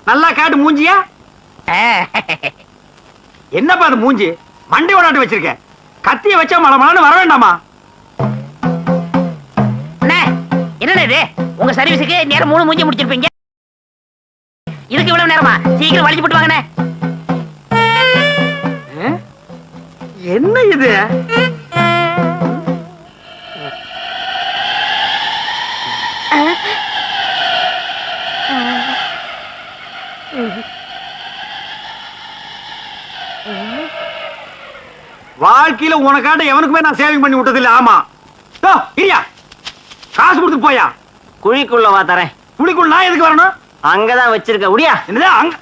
நல்லா காட்டு மூஞ்சியா. என்னப்பா அது மூஞ்சி மண்டை ஓடாட்டு வச்சிருக்க? கத்திய வச்சா மலமலன்னு வர வேண்டாமா? என்ன இது உங்க சர்வீஸுக்கு நேரம் 3 மூஞ்சி முடிச்சிருப்பீங்க. இதுக்கு இவ்வளவு நேரமா? சீக்கிரம் வலிச்சு போட்டு வாங்கண்ணே. என்ன இது? வாழ்க்கையில உனக்காட்ட எவனுக்குமே நான் சேவிங் பண்ணி விட்டது இல்ல. ஆமா இல்லையா? காசு கொடுத்து போயா. குழிக்குள்ள வா தரேன். குழிக்குள்ள நான் எதுக்கு வரணும்? அங்கதான் வச்சிருக்க. உடியா. என்னது அங்க?